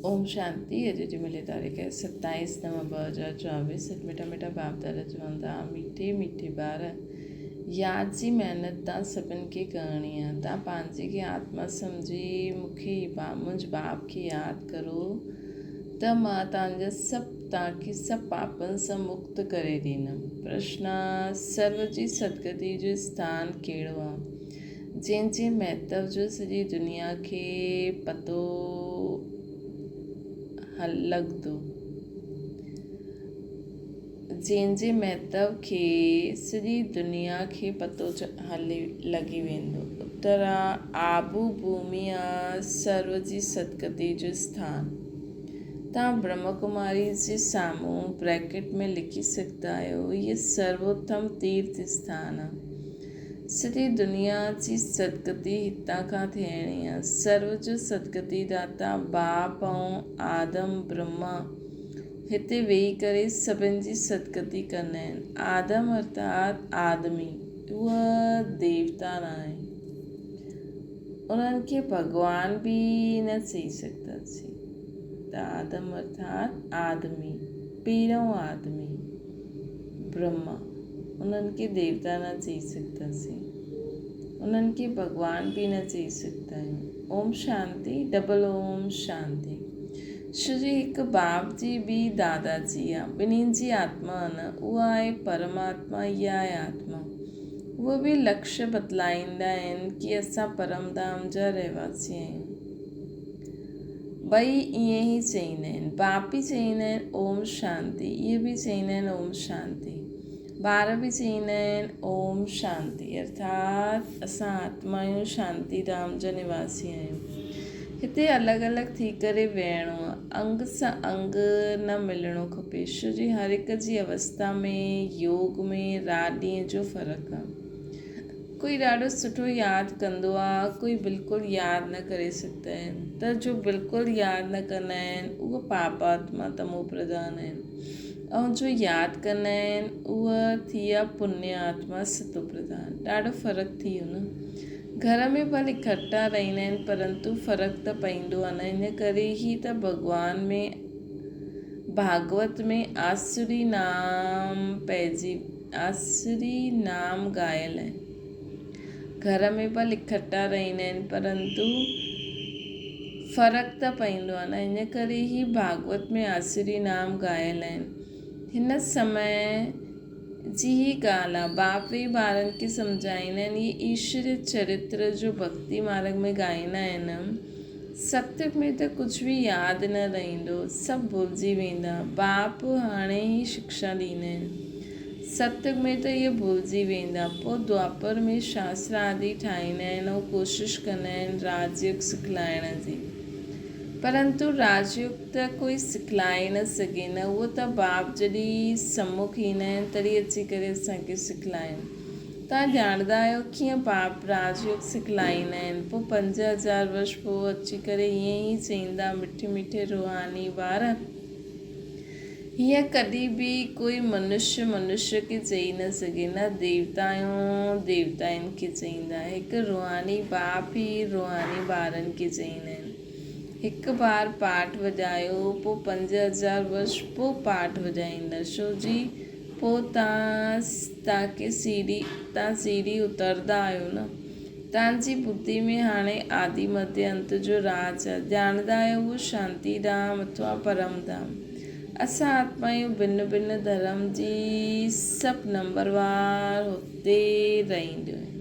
ओम शांति। अॼु जी मिली तारीख़ है 27/9/2024। मिठा मिठा बाप दादा चवंदा मीठे मीठे ॿार यादि जी महिनत तव्हां सभिनि खे करणी आहे। तव्हां पंहिंजी खे आत्मा सम्झी मूंखे मुंहिंजे बाप खे यादि करो त मां तव्हांखे सभु पापनि सां मुक्त करे ॾींदमि। प्रश्न: सर्व जी सदगति जो स्थान कहिड़ो आहे जंहिंजे महत्व जो सॼी दुनिया खे पतो लॻंदो, जंहिंजे महत्व खे सॼी दुनिया खे पतो लॻी वेंदो। उत्तर आहे आबू भूमि आहे सर्व जी सदगति जो स्थान। तव्हां ब्रह्म कुमारी जे साम्हूं ब्रैकेट में लिखी सघंदा आहियो, हीअ सर्वोत्तम तीर्थ स्थान आहे। सॼी दुनिया जी सदगति हितां खां थियणी आहे। सर्व जो सदगति दाता बाप ऐं आदम ब्रह्मा हिते वेही करे सभिनि जी सदगति कंदा आहिनि। आदम अर्थात आदमी, उहा देवता न आहे। उन्हनि खे भॻवान बि न चई सघंदासीं। त आदम अर्थात आदमी, पहिरों आदमी ब्रह्मा, उन्हनि खे देवता न चई सघंदासीं, उन्हनि खे भॻवान बि न चई सघंदा आहियूं। ओम शांति। डबल ओम शांति। श्री हिकु बाप जी बि दादाजी आहे। ॿिन्हिनि जी आत्मा न, उहा आहे परमात्मा, इहा आहे आत्मा। उहे बि लक्ष्य बतलाईंदा आहिनि कि असां परमधाम जा रहवासी आहियूं। ॿई ईअं ई चईंदा आहिनि। बाप बि चईंदा आहिनि ओम शांति, इहे बि चईंदा आहिनि ओम शांति। ॿार बि चईंदा आहिनि ओम शांति, अर्थात असां आत्मा आहियूं, शांति धाम जा निवासी आहियूं। हिते अलॻि अलॻि थी करे वेहणो आहे, अंग सां अंग न मिलणो खपे। छो जी हर हिक जी अवस्था में योग में राति ॾींहं जो फ़र्क़ु आहे। कोई ॾाढो सुठो यादि कंदो आहे, कोई बिल्कुलु यादि न करे सघंदा आहिनि। त जो बिल्कुलु यादि न कंदा आहिनि उहे पापात्मा तमो प्रधान आहिनि, ऐं जो यादि कंदा आहिनि उहा थी विया पुण्य आत्मा सतो प्रधान। ॾाढो फ़र्क़ु थी वियो न। घर में भले इकट्ठा रहंदा आहिनि परंतु फ़र्क़ु त पवंदो आहे न। इन करे ई त भॻवान में भागवत में आसुरी नाम ॻायल आहे। घर में भले इकट्ठा रहंदा आहिनि परंतु फ़र्क़ु त पवंदो आहे न। इन करे ई भागवत में आसुरी नाम ॻायल आहिनि। हिन समय जी ही ॻाल्हि आहे। बाप वे ॿारनि खे सम्झाईंदा आहिनि, इहे ईश्वर चरित्र जो भक्ति मार्ग में ॻाईंदा आहिनि। सत्युग में त कुझु बि यादि न रहंदो, सभु भुलिजी वेंदा। बाप हाणे ई शिक्षा ॾींदा आहिनि। सत्युग में त इहे भुलिजी वेंदा। पोइ द्वापर में शास्त्र आदि ठाहींदा आहिनि ऐं कोशिशि कंदा आहिनि राजयोग सिखलाइण जी, परंतु राजयोग त कोई सिखलाए न सघे न। उहो त बाप जॾहिं सम्मुख ईंदा आहिनि तॾहिं अची करे असांखे सिखलाइनि। तव्हां ॼाणंदा आहियो कीअं बाप राजयोग सिखलाईंदा आहिनि। पोइ 5000 वर्ष पोइ अची करे ईअं ई चईंदा, मिठे मिठे रूहानी ॿार, हीअं कॾहिं बि कोई मनुष्य खे चई न सघे, न देवताउनि खे चईंदा। हिकु रूहानी बाप ई रूहानी ॿारनि खे चईंदा आहिनि। हिकु बार पाठ वॼायो, पोइ 5000 वर्ष पोइ पाठ वॼाईंदा। छो जी पोइ तव्हां सीढ़ी उतरंदा आहियो न। तव्हांजी बुद्धि में हाणे आदि मध्य अंत जो राज आहे। ॼाणंदा आहियो उहो शांति धाम अथवा परम धाम। असां आत्मायूं भिन्न भिन्न धर्म जी सभु नंबरवार हुते रहंदियूं आहिनि।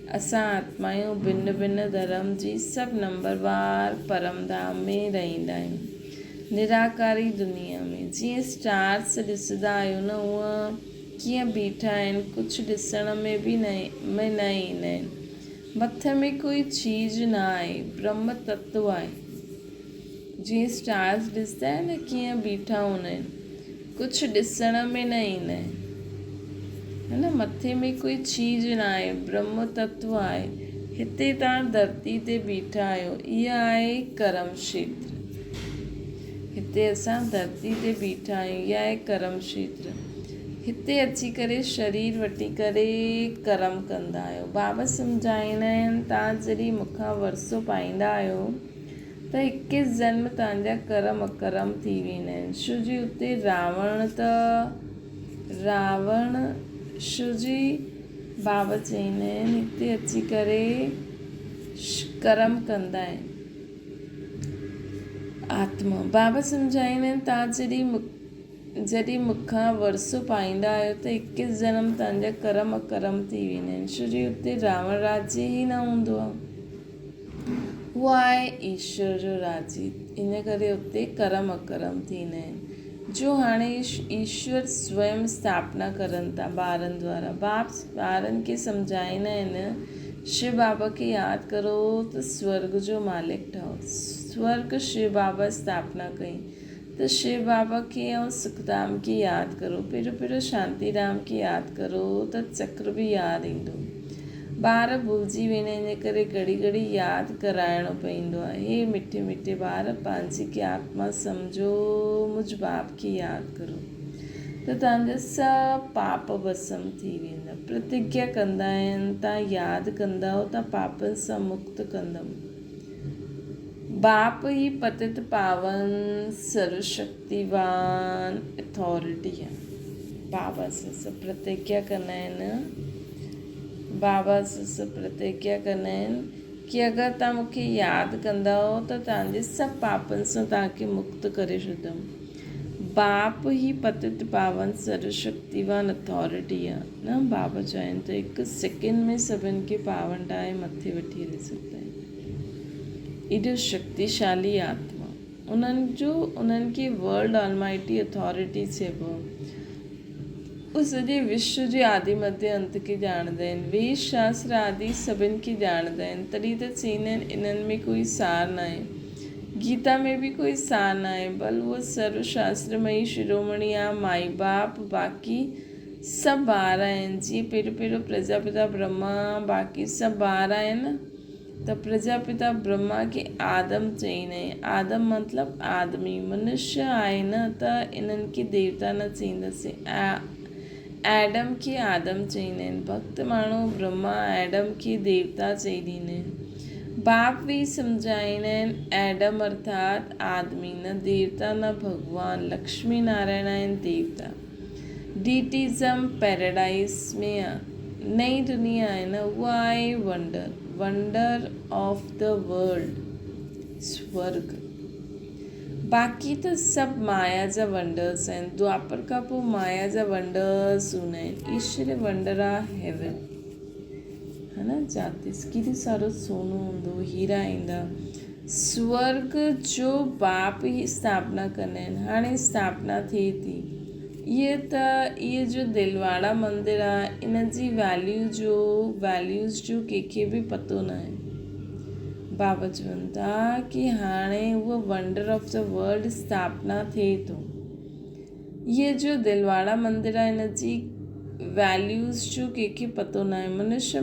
असां आत्मायूं भिन्न भिन्न धर्म जी सभु नंबरवार परमधाम में रहंदा आहियूं, निराकारी दुनिया में। जीअं स्टार्स ॾिसंदा आहियो न, उहा कीअं बीठा आहिनि, कुझु ॾिसण में बि न ईंदा आहिनि। मथ में कोई चीज़ न आहे, ब्रह्म तत्व आहे। जीअं स्टार्स ॾिसंदा आहिनि न कीअं बीठा हूंदा आहिनि, कुझु ॾिसण में न ईंदा आहिनि, है न। मथे में कोई चीज़ न आहे, ब्रह्म तत्व आहे। हिते तव्हां धरती ते बीठा आहियो, इहा आहे कर्म क्षेत्र। हिते असां धरती ते बीठा आहियूं, इहा आहे कर्म क्षेत्र। हिते अची करे शरीर वठी करे कर्म कंदा आहियो। बाबा सम्झाईंदा आहिनि, तव्हां जॾहिं मूंखां वरसो पाईंदा आहियो त 21 जन्म तव्हांजा करम अकरम थी वेंदा आहिनि। शिवजी उते रावण शिवजी बाबा चईंदा आहिनि हिते अची करे कर्म कंदा आहिनि। आत्मा बाबा सम्झाईंदा आहिनि तव्हां जॾहिं मूंखां वरसो पाईंदा आहियो त 21 जन्म तव्हांजा करम अकरम थी वेंदा आहिनि। छोजी उते रावण राज्य ई न हूंदो आहे, उहो आहे ईश्वर जो राज्य। इन करे उते करम अकरम थींदा आहिनि जो हाणे ईश्वर स्वयं स्थापना करनि था ॿारनि द्वारा। ॿारनि खे सम्झाईंदा आहिनि शिव बाबा खे यादि करो त स्वर्ग जो मालिक ठहो। स्वर्ग शिव बाबा स्थापना कई त शिव बाबा खे ऐं सुखधाम खे यादि करो। पहिरियों शांतीधाम खे यादि करो त चक्र बि यादि ईंदो। ॿार भुलिजी वेंदा आहिनि, इन करे घड़ी घड़ी यादि कराइणो पवंदो आहे। हे मिठे मिठे ॿार, पंहिंजी खे आत्मा सम्झो, मुंहिंज बाप खे यादि करो त तव्हांजा सभु पाप भस्म थी वेंदा। प्रतिज्ञा कंदा आहिनि तव्हां यादि कंदव त पापनि सां मुक्त कंदमि। बाप ही पतित पावन सर्वशक्तिवान अथॉरिटी आहे। बाबा सां प्रतिज्ञा कंदा आहिनि कि अगरि तव्हां मूंखे यादि कंदव त तव्हांजे सभु पापनि सां तव्हांखे मुक्त करे छॾंदमि। बाप ही पतित पावन सर्वशक्तिवान अथॉरिटी आहे न। बाबा चाहिनि त हिकु सेकेंड में सभिनि खे पावन ठाहे मथे वठी हली सघंदा आहिनि। एॾो शक्तिशाली आत्मा। उन्हनि खे वर्ल्ड ऑलमाइटी अथॉरिटी चइबो आहे। उहे सॼे विश्व जे आदि मध्य अंत खे ॼाणंदा आहिनि। वेद शास्त्र आदि सभिनि खे ॼाणंदा आहिनि। तॾहिं त चईंदा आहिनि इन्हनि में कोई सार न आहे। गीता में बि कोई सार न आहे, बल उहा सर्वशास्त्रमयी शिरोमणी आहे। माई बाप बाक़ी सभु ॿार आहिनि। जीअं पहिरियों प्रजापिता ब्रह्मा बाक़ी सभु ॿार आहिनि त प्रजापिता ब्रह्मा खे आदम चईंदा आहिनि। आदम मतिलबु आदमी, मनुष्य आहे न, त इन्हनि खे देवता न चईंदासीं। एडम खे आदम चईंदा आहिनि। भक्त माण्हू ब्रह्मा एडम खे देवता चई ॾींदा आहिनि। बाप बि सम्झाईंदा आहिनि एडम अर्थात आदमी, न देवता न भगवान। लक्ष्मी नारायण आहिनि देवता। डीटिज़म पैराडाइज़ में आहे। नई दुनिया आहे न, उहा आहे वंडर ऑफ द वर्ल्ड, स्वर्ग। बाक़ी त सभु माया जा वंडर्स आहिनि। द्वापर खां पोइ माया जा वंडर्स हूंदा आहिनि। ईश्वर वंडर आहे हेवन, है न, जाते केॾो सारो सोनो हूंदो, हीरा ईंदा। स्वर्ग जो बाप ई स्थापना कंदा आहिनि। हाणे स्थापना थिए थी। इहे जो दिलवाड़ा मंदिर आहे, इन जी वैल्यूज़ जो कंहिंखे बि पतो न आहे। बाबा चवनि था कि हाणे उहा वंडर ऑफ द वर्ल्ड स्थापना थिए थो। इहे जो दिलवाड़ा मंदिर आहे, इन जी वैल्यूज़ जो कंहिंखे पतो न आहे। मनुष्य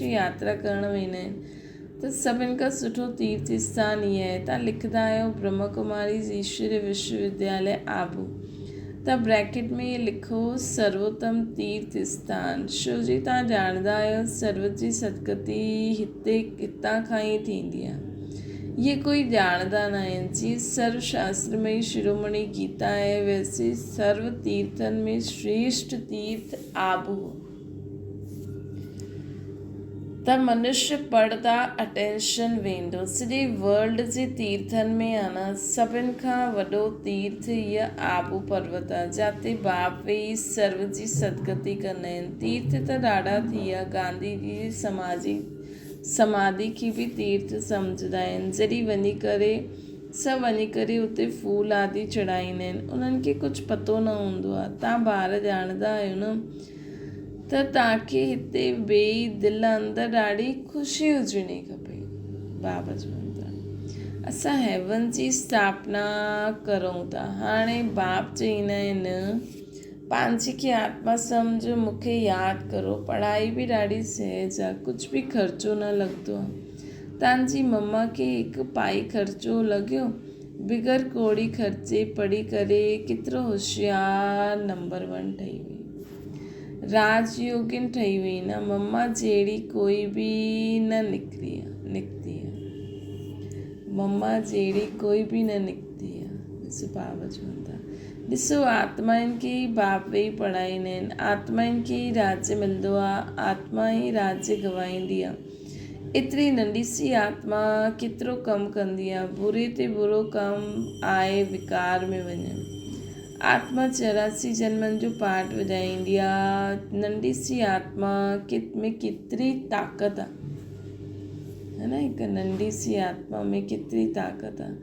यात्रा करणु वेंदा आहिनि त सभिनि खां सुठो तीर्थ स्थान इहे आहे। तव्हां लिखंदा आहियो ब्रह्मा कुमारी ईश्वरीय विश्वविद्यालय आबू, त ब्रैकेट में इहे लिखो सर्वोत्तम तीर्थ स्थान। शिवजी तव्हां ॼाणंदा आहियो सर्व जी सदगति हितां खां ई थींदी आहे। इहे कोई ॼाणंदा न आहिनि। जीअं सर्वशास्त्रमयी शिरोमणी गीता आहे, वैसे सर्व तीर्थनि में श्रेष्ठ तीर्थ आबू। त मनुष्य पढ़ंदा अटेंशन वेंदो। सॼे वर्ल्ड जे तीर्थनि में आहे न, सभिनि खां वॾो तीर्थ इहा आबू पर्वत आहे, जिते बाप वेही सर्व जी सदगति कंदा आहिनि। तीर्थ त ॾाढा थी विया। गांधी जी समाधि खे बि तीर्थ सम्झंदा आहिनि। जॾहिं वञी करे उते फूल आदि चढ़ाईंदा आहिनि। उन्हनि खे कुझु पतो न हूंदो आहे। तव्हां ॿार ॼाणंदा आहियो न, त तव्हांखे हिते वेही दिलि अंदरि ॾाढी ख़ुशी हुजणी खपे। बाबा चवनि था असां हेवन जी स्थापना करूं था। हाणे बाप चईंदा आहिनि पंहिंजी खे आत्मा सम्झ, मूंखे यादि करो। पढ़ाई बि ॾाढी सहज आहे, कुझु बि ख़र्चो न लॻंदो आहे। तव्हांजी मम्मा खे हिकु पाई ख़र्चो लॻियो, बिगर कोड़ी ख़र्चे पढ़ी करे केतिरो होशियारु नंबर 1 ठही वई, राजयोगिन ठही वई न। मम्मा जहिड़ी कोई बि न निकिती आहे। मम्मा जहिड़ी कोई बि न निकिती आहे। ॾिसो भाव चवनि था, ॾिसो आत्माउनि खे ई बाप वेही पढ़ाईंदा आहिनि, आत्माउनि खे ई राज्य मिलंदो आहे, आत्मा ई राज्य गवाईंदी आहे। एतिरी नंढी सी आत्मा केतिरो कमु कंदी आहे, बुरे ते बुरो कमु आहे विकार में वञणु। आत्मा 84 जन्मनि जो पाठ वॼाईंदी आहे। नंढी सी आत्मा में केतिरी ताक़त आहे, है न। हिकु नंढी सी आत्मा में केतिरी ताक़त आहे,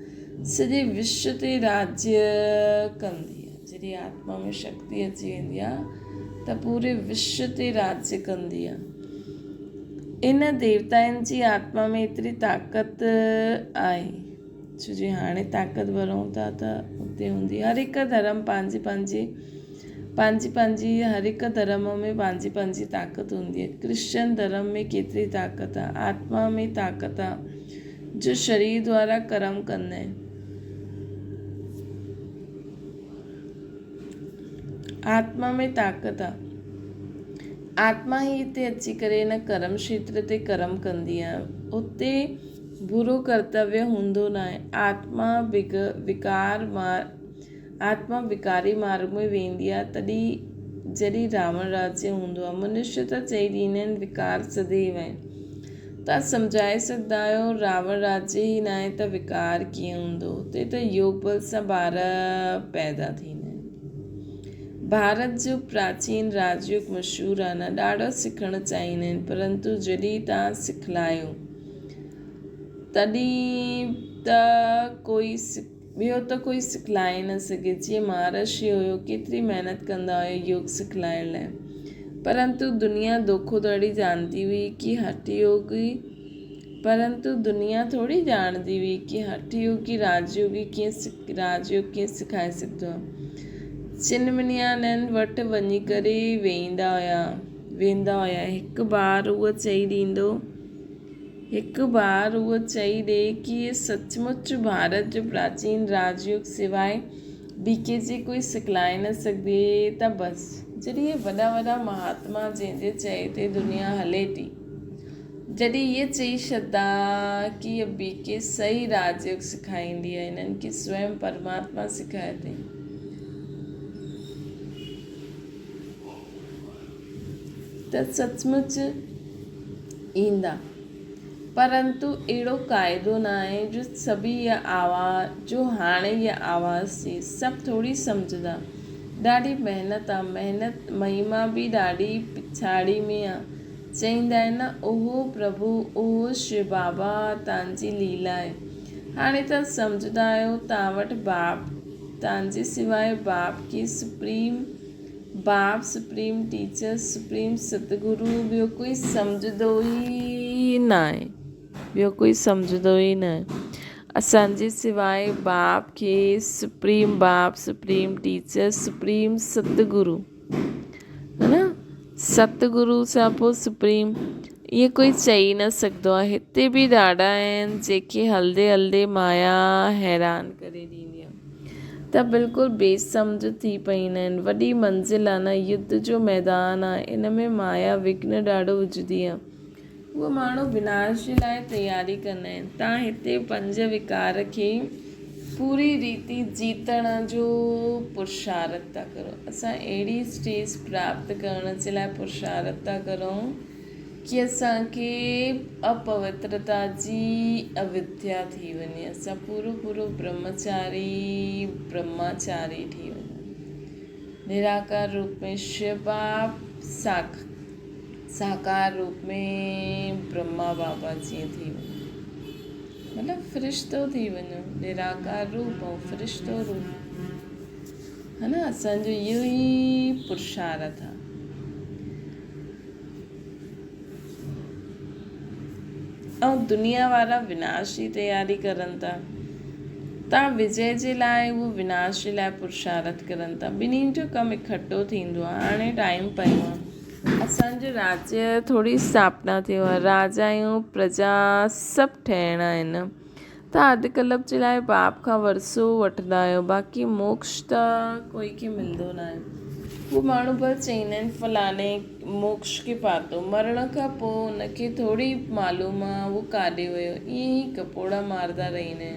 सॼे विश्व ते राज्य कंदी आहे। जॾहिं आत्मा में शक्ति अची वेंदी आहे त पूरे विश्व ते राज्य कंदी आहे। इन देवताउनि जी आत्मा में एतिरी ताक़त आहे, छो जो हाणे ताक़त वरूं था त उते हूंदी। हर हिकु धर्म पंहिंजी हर हिकु धर्म में पंहिंजी ताक़त हूंदी आहे। क्रिश्चन धर्म में केतिरी ताक़त आहे, आत्मा में ताक़त आहे, जो शरीर द्वारा कर्म कंदा आहिनि। आत्मा में ताक़त आहे। आत्मा ही हिते अची करे हिन कर्म क्षेत्र ते कर्म कंदी आहे। उते बुरो कर्तव्य हूंदो न आहे। आत्मा विकारी मार्ग में वेंदी आहे। जॾहिं रावण राज्य हूंदो आहे। मनुष्य त चई ॾींदा आहिनि विकार सदैव आहिनि। तव्हां सम्झाए सघंदा आहियो रावण राज्य ई न आहे त विकार कीअं हूंदो। हुते त योग बल सां ॿार पैदा थींदा आहिनि। भारत जो प्राचीन राजयोग मशहूरु आहे न, ॾाढो सिखणु चाहींदा आहिनि, परंतु जॾहिं तव्हां सिखलायो तॾहिं त ॿियो त कोई सिखलाए न सघे। जीअं महर्षि हुयो, केतिरी महिनत कंदा हुआ योग सिखलाइण लाइ, परंतु दुनिया धोखाधड़ी जानती हुई कि हठ योगी, परंतु दुनिया थोरी ॼाणदी हुई कि हठ योगी राजयोग कीअं सिखाए सघंदो आहे। चिन्मयानंद वटि वञी करे वेंदा हुया। हिकु बार उहो चई ॾे कि ये सचमुच भारत जो प्राचीन राजयोग सिवाइ ॿी कंहिंजे कोई सिखलाए न सघंदे त बसि। जॾहिं इहे वॾा महात्मा जंहिंजे चए ते दुनिया हले थी, जॾहिं इहे चई छॾंदा कि इहा ॿी के सही राजयोग सेखारींदी आहे, हिननि खे स्वयं परमात्मा सेखारे थी, त सचमुच ईंदा। परंतु अहिड़ो क़ाइदो न आहे जो सभी जो हाणे इहा आवाज़ थी सभु थोरी सम्झंदा। ॾाढी महिनत आहे, महिमा बि ॾाढी पिछाड़ी में आहे। चईंदा आहिनि न, ओहो प्रभु, ओहो शिव बाबा, तव्हांजी लीला आहे। हाणे तव्हां सम्झंदा आहियो तव्हां वटि तव्हांजे सिवाइ सुप्रीम टीचर, सुप्रीम सतगुरु ॿियो कोई सम्झंदो ई न आहे। असांजे सिवाइ बाप खे सुप्रीम बाप, सुप्रीम टीचर, सुप्रीम सतगुरु, है न। सतगुरु सां पोइ सुप्रीम ईअं कोई चई न सघंदो आहे। हिते बि ॾाढा आहिनि जेके हलंदे माया हैरान करे ॾींदी आहे, त बिल्कुलु बेसम्झ थी पईंदा आहिनि। वॾी मंज़िल आहे न, युद्ध जो मैदान आहे, इन में माया विघ्न ॾाढो विझंदी आहे। उहे माण्हू विनाश जे लाइ तयारी कंदा आहिनि। तव्हां हिते 5 विकार खे पूरी रीति जीतण जो पुरुषार्थ था करो। असां अहिड़ी स्टेज प्राप्त करण जे लाइ पुरुषार्थ था करूं कि असांखे अपवित्रता जी अविद्या थी वञे, असां पूरो ब्रह्मचारी थी वञूं। निराकार रूप में शिव बाप, साकार रूप में ब्रह्मा बाबा जीअं थी वञे, मतिलबु फ़रिश्तो थी वञो। निराकार रूप ऐं फ़रिश्तो रूप, है न। असांजो इहो ई पुरुषार्थ आहे। ऐं दुनिया वारा विनाश जी तयारी करनि था, तव्हां विजय जे लाइ उहो विनाश जे लाइ पुरुषार्थ करनि था। ॿिन्हिनि जो कमु इकठो थींदो आहे। हाणे टाइम पियो आहे, असांजो राज्य थोरी स्थापना थियो आहे। राजा आहियूं, प्रजा सभु ठहिणा आहिनि। तव्हां अधु कल्प जे लाइ बाप खां वरसो वठंदा आहियो, बाक़ी मोक्ष त कोई खे मिलंदो न आहे। उहो माण्हू भले चईंदा आहिनि फलाणे मोक्ष खे पातो, मरण खां पोइ उनखे थोरी मालूम आहे उहो काॾे वियो, ईअं ई कपोड़ा मारदा रहंदा आहिनि।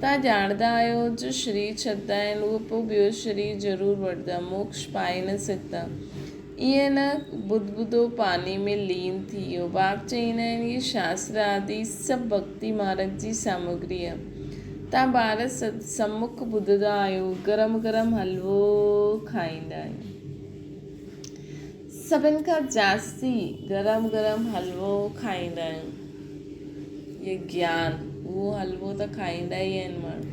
तव्हां ॼाणंदा आहियो जो शरीर छॾंदा आहिनि उहो पोइ ॿियो शरीर ज़रूरु वठंदा, मोक्ष पाए न सघंदा। ईअं न ॿुधो पानी में लीन थी वियो। बाप चईंदा आहिनि इहे शास्त्र आदि सभु भक्ति मार्ग जी सामग्री आहे। तव्हां ॿार सम्मुख ॿुधंदा आहियो गरम गरम हलवो खाईंदा आहियो, सभिनि खां जास्ती गरम गरम हलवो खाईंदा आहियूं। ये ज्ञान, उहो हलवो त खाईंदा ई आहिनि माण्हू,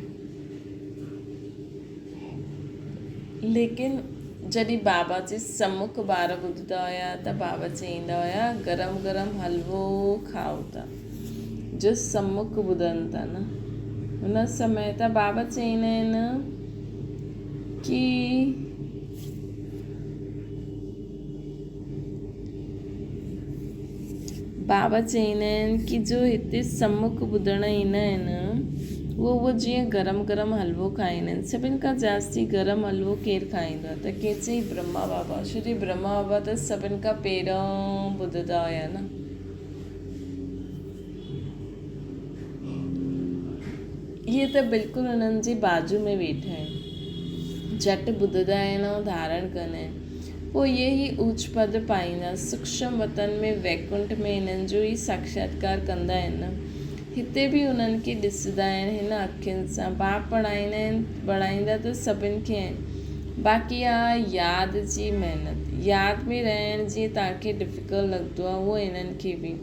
लेकिन जॾहिं बाबा जे सम्मुख ॿार ॿुधंदा हुया त बाबा चईंदा हुया गरम गरम हलवो खाओ था, जो सम्मुख ॿुधनि था न हुन समय त बाबा चईंदा आहिनि कि बाबा चईंदा आहिनि कि जो हिते सम्मुख ॿुधण ईंदा आहिनि उहो जीअं गरम गरम हलवो खाईंदा आहिनि। सभिनि खां जास्ती गरम हलवो केरु खाईंदो आहे त कंहिं चई ब्रह्मा बाबा, श्री ब्रह्मा बाबा त सभिनि खां पहिरियों ॿुधंदा हुया न। इहे त बिल्कुलु हुननि जे बाजू में वेठा आहिनि, झटि ॿुधंदा आहिनि ऐं धारण कंदा आहिनि, पोइ इहे ई ऊच पद पाईंदा, सूक्ष्म वतन में वैकुंठ में हिननि जो ई साक्षात्कार कंदा आहिनि न। हिते बि उन्हनि खे ॾिसंदा आहिनि हिन अखियुनि सां। बाप पढ़ाईंदा आहिनि, पढ़ाईंदा त सभिनि खे आहिनि, बाक़ी आहे यादि जी महिनत, यादि में रहणु जीअं तव्हांखे डिफिकल्ट लॻंदो आहे उहो इन्हनि खे बि।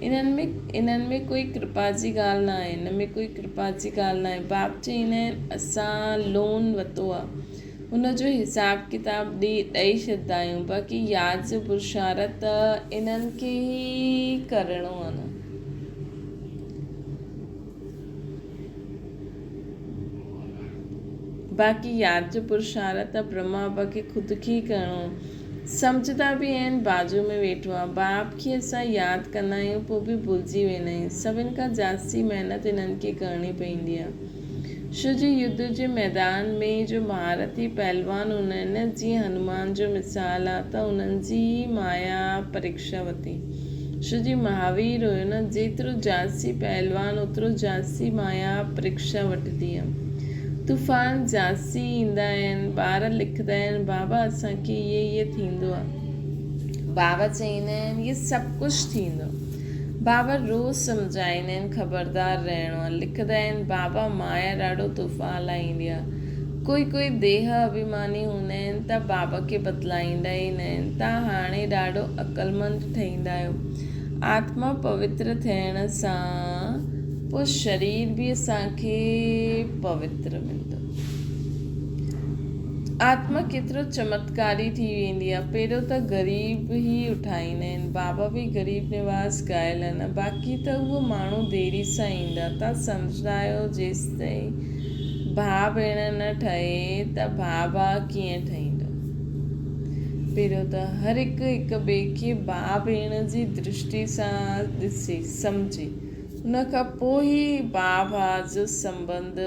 इन्हनि में कोई कृपा जी ॻाल्हि न आहे, हिन में कोई कृपा जी ॻाल्हि न आहे। बाप चईंदा आहिनि असां लोन वरितो आहे, हुनजो हिसाबु किताबु ॾेई छॾंदा आहियूं, बाक़ी यादि जो पुरुषार्थ त इन्हनि खे ई करिणो आहे न। बाक़ी यादि जो पुरुषार्थ त ब्रह्मा बाबा खे ख़ुदि खे ई करिणो, सम्झंदा बि आहिनि बाजू में वेठो आहे। बाप खे असां यादि कंदा आहियूं पोइ बि भुलिजी वेंदा आहियूं। सभिनि खां जास्ती महिनत हिननि खे करणी पवंदी आहे, छो जो युद्ध जे मैदान में जो महारथी पहलवान हूंदा आहिनि न, जीअं हनुमान जो मिसाल आहे त उन्हनि जी माया परीक्षा वरिती, छो जो महावीर हुयो न, जेतिरो जास्ती पहलवान ओतिरो जास्ती माया परीक्षा वठंदी आहे। तूफ़ान जास्ती ईंदा आहिनि, ॿार लिखंदा आहिनि बाबा असांखे इहे थींदो आहे, बाबा चईंदा आहिनि इहे सभु कुझु थींदो। बाबा रोज़ु सम्झाईंदा आहिनि ख़बरदार रहणो आहे, लिखंदा आहिनि बाबा माया ॾाढो तूफ़ान हलाईंदी आहे। कोई देह अभिमानी हूंदा आहिनि त बाबा खे बदिलाईंदा ई न आहिनि। तव्हां हाणे ॾाढो अक़लमंद ठहींदा आहियो, आत्मा पवित्र थियण सां पोइ शरीर बि असांखे पवित्र मिलंदो। आत्मा केतिरो चमत्कारी थी वेंदी आहे। पहिरियों त ग़रीब ई उठाईंदा आहिनि, बाबा बि ग़रीब निवास ॻायल आहिनि, बाक़ी त उहो माण्हू देरी सां ईंदा। तव्हां सम्झंदा आहियो जेसि ताईं भाउ भेण न ठहे त भाउ कीअं ठहींदो। पहिरियों त हर हिकु ॿिए खे भाउ भेण जी दृष्टि सां ॾिसे सम्झे, हुन खां पोइ ई भाउ जो संबंध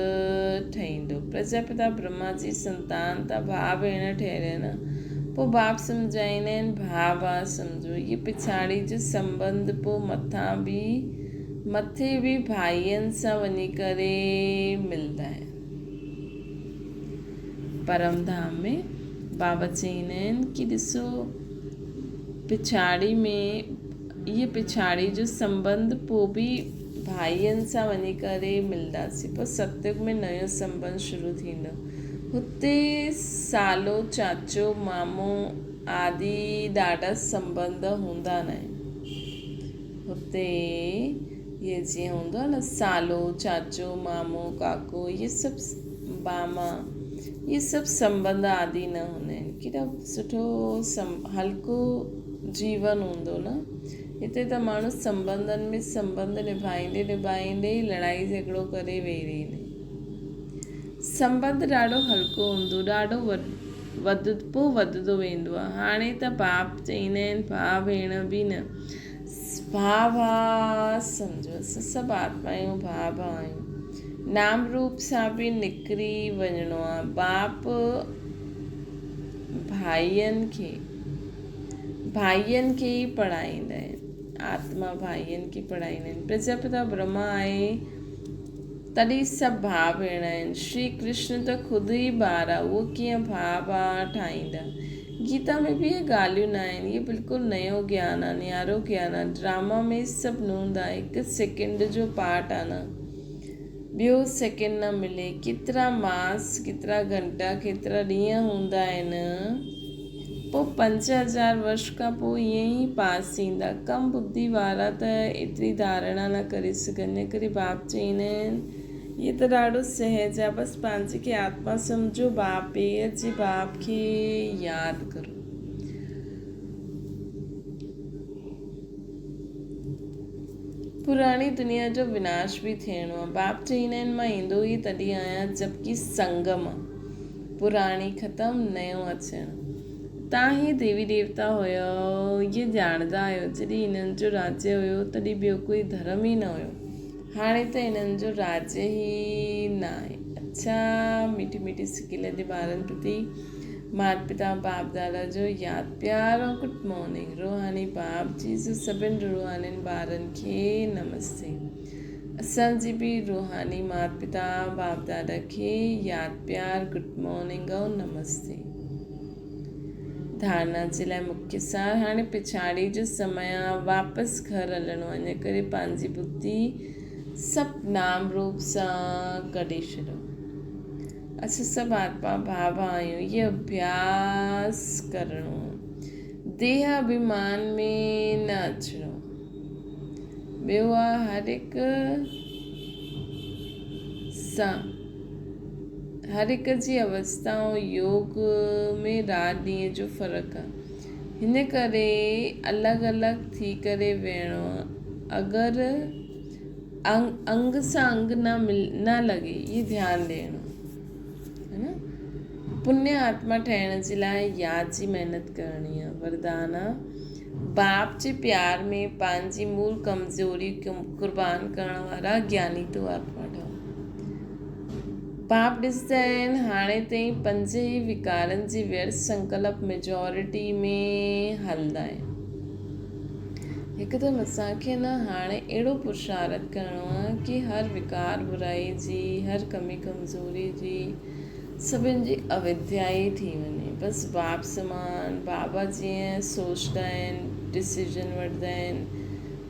ठहींदो। प्रजापिता ब्रह्मा जी संतान त भाउ भेण ठहियल न, पोइ बाप सम्झाईंदा आहिनि भाउ सम्झो। इहे पिछाड़ी जो संबंध पोइ मथे बि भाइयनि सां वञी करे मिलंदा आहिनि। परमधाम में बाबा चईंदा आहिनि कि ॾिसो पिछाड़ी में इहे पिछाड़ी जो संबंध पोइ बि भाइयनि सां वञी करे मिलंदासीं, पोइ सतयुग में नयो संबंध शुरू थींदो। हुते सालो चाचो मामो आदि ॾाढा संबंध हूंदा न आहिनि। हुते इहे जीअं हूंदो आहे न सालो चाचो मामो काको, इहे सभु मामा, इहे सभु संबंध आदि न हूंदा आहिनि। केॾा सुठो हल्को जीवन हूंदो न। हिते त माण्हू संबंधनि में संबंध निभाईंदे ई लड़ाई झगड़ो करे वेही रहींदे। संबंध ॾाढो हल्को हूंदो, ॾाढो वधंदो वेंदो आहे। हाणे त बाप चईंदा आहिनि भाउ भेण बि न, भाउ सम्झो, असां सभु आत्मायूं भाउ आहियूं। नाम रूप सां बि निकिरी वञिणो आहे। भाइयनि खे ई पढ़ाईंदा आहिनि। आत्मा भाइयनि खे पढ़ाईंदा आहिनि। प्रजापिता ब्रह्मा आहे तॾहिं सभु भाउ भेण आहिनि। श्री कृष्ण त ख़ुदि ई ॿार आहे, उहो कीअं भाउ ठाहींदा। गीता में बि इहे ॻाल्हियूं न आहिनि। इहे बिल्कुलु नयो ज्ञान आहे, नियारो ज्ञान आहे। ड्रामा में सभु नूंद आहे। 1 सेकेंड जो पार्ट आहे न, ॿियो सेकेंड न मिले। केतिरा मास, केतिरा घंटा, केतिरा ॾींहं हूंदा आहिनि, पोइ 5000 वर्ष खां पोइ ईअं ई पास ईंदा। कम बुद्धि वारा त एतिरी धारणा न करे सघनि। इन करे बाप चईंदा आहिनि इहे त ॾाढो सहज आहे, बसि पंहिंजे खे आत्मा सम्झो, बाप ॿिए जे बाप खे यादि करो। पुराणी दुनिया जो विनाश बि थियणो आहे। बाप चईंदा आहिनि मां ईंदो ई तॾहिं आहियां जबकि संगम आहे, पुराणी ख़तमु नयो अचणु। तव्हां ही देवी देवता हुयो, इहे ॼाणंदा आहियो। जॾहिं हिननि जो राज्य हुयो तॾहिं ॿियो कोई धर्म ई न हुयो। हाणे त हिननि जो राज्य ई न आहे। अच्छा, मीठी मीठी सिकी लॻे ॿारनि प्रति माता पिता बाप दादा जो यादि प्यार ऐं गुड मॉर्निंग। रूहानी बाप जी जो सभिनि रूहानी ॿारनि खे नमस्ते। असांजी बि रूहानी माता पिता बाप दादा खे यादि प्यार गुड मॉर्निंग ऐं नमस्ते। धारणा जे लाइ मुख्य सार, हाणे पिछाड़ी जो समय आहे, वापसि घर हलणो आहे। इन करे पंहिंजी बुद्धि सभु नाम रूप सां कढी छॾो। असां सभु आत्मा भाव आहियूं। इहे अभ्यास करणो, देह अभिमान में न अचिणो। ॿियो आहे हर हिक जी अवस्था ऐं योग में राति ॾींहं जो फ़र्क़ु आहे। हिन करे अलॻि अलॻि थी करे वेहणो आहे। अगरि अंग सां अंग न लॻे, इहे ध्यानु ॾियणो है न। पुण्य आत्मा ठहिण जे लाइ यादि जी महिनत करणी आहे। वरदान आहे बाप जे प्यार में पंहिंजी मूल कमज़ोरी क़ुर्बान करण वारा ज्ञानी तो आत्मा ठहो। बाप ॾिसंदा आहिनि हाणे ताईं 5 ई विकारनि जी व्यर्थ संकल्प मेजॉरिटी में हलंदा आहिनि। हिकदमि असांखे न हाणे अहिड़ो पुरुषार्थ करिणो आहे कि हर विकार बुराई जी, हर कमी कमज़ोरी जी, सभिनि जी अविद्या ई थी वञे। बसि बाप समान, बाबा जीअं सोचंदा आहिनि, डिसीजन वठंदा आहिनि,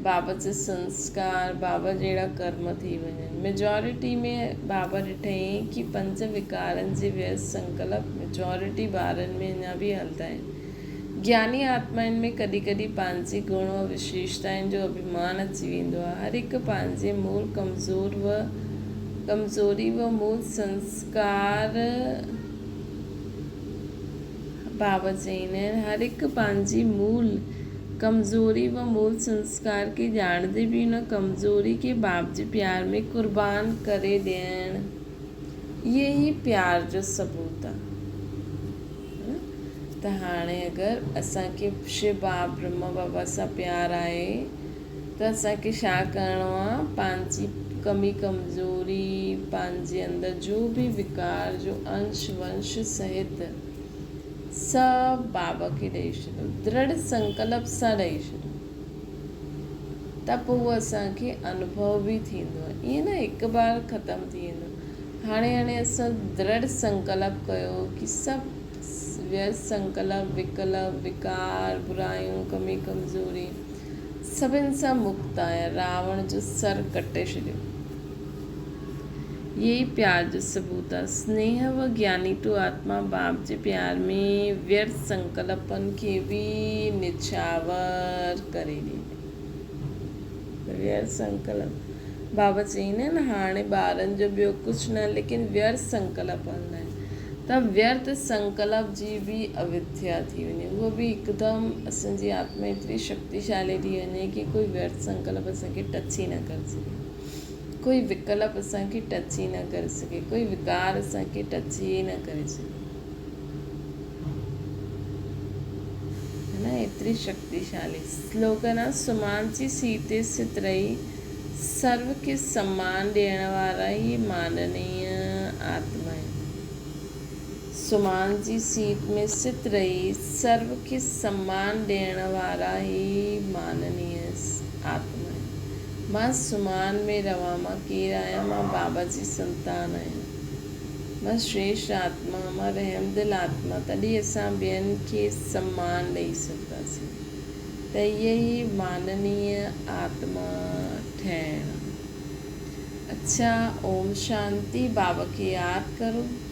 बाबा जा संस्कार, बाबा जहिड़ा कर्म थी वञनि। मेजॉरिटी में बाबा ॾिठईं कि 5 विकारनि जे व्यर्थ संकल्प मेजॉरिटी ॿारनि में अञा बि हलंदा आहिनि। ज्ञानी आत्माउनि में कॾहिं कॾहिं पंहिंजी गुण व विशेषताउनि जो अभिमान अची वेंदो आहे। हर हिकु पंहिंजे मूल कमज़ोरी व मूल संस्कार, बाबा चईंदा आहिनि हर हिकु पंहिंजी मूल कमज़ोरी व मूल संस्कार खे ॼाणंदे बि हुन कमज़ोरी खे बाप जे प्यार में क़ुर्बान करे ॾियणु, इहे ई प्यार जो सबूत आहे। त हाणे अगरि असांखे शिव बाप ब्रह्मा बाबा सां प्यार आहे त असांखे छा करिणो आहे? पंहिंजी कमी कमज़ोरी, पंहिंजे अंदरि जो बि विकार जो अंश वंश सहित सभु बाबा खे ॾेई छॾो, दृढ़ संकल्प सां ॾेई छॾो, त पोइ असांखे अनुभव बि थींदो आहे। ईअं न हिकु बार ख़तमु थी वेंदो। हाणे असां दृढ़ संकल्प कयो कि सभु व्यर्थ संकल्प, विकल्प, विकार, बुरायूं, कमी कमज़ोरी सभिनि सां मुक्त आहियां। रावण जो सर कटे छॾियो। ये प्यार जो सबूत आहे। स्नेह व ज्ञानी तो आत्मा बाप जे प्यार में व्यर्थ संकल्पनि खे बि निछावर करे ॾींदे। व्यर्थ संकल्प बाबा चईंदा आहिनि हाणे ॿारनि जो ॿियो कुझु न, लेकिन व्यर्थ संकल्प हलंदा आहिनि। त व्यर्थ संकल्प जी बि अविद्या थी वञे, उहो बि हिकदमि असांजी आत्मा एतिरी शक्तिशाली थी वञे कि कोई व्यर्थ संकल्प असांखे टच ई न करे सघे, कोई विकल्प असांखे टच ई न करे सघे, कोई विकार असांखे टच ई न करे सघे, है न। एतिरी शक्तिशाली स्लोगन आहे सुमान जी सीते स्थित रही, सर्व खे सम्मान ॾियण वारा ई माननीय आत्मा आहिनि। सुमान जी सीट में सिट रही सर्व खे सम्मान ॾियण वारा ही माननीय आत्मा आहिनि। मां सुमान में रवां, मां केरु आहियां? मां बाबा जी संतान आहियां, मां श्रेष्ठ आत्मा, मां रहमदिल आत्मा। तॾहिं असां ॿियनि खे सम्मान ॾेई सघंदासीं। त इहे ई माननीय आत्मा ठहिणु। अच्छा, ओम शांति। बाबा खे यादि करो।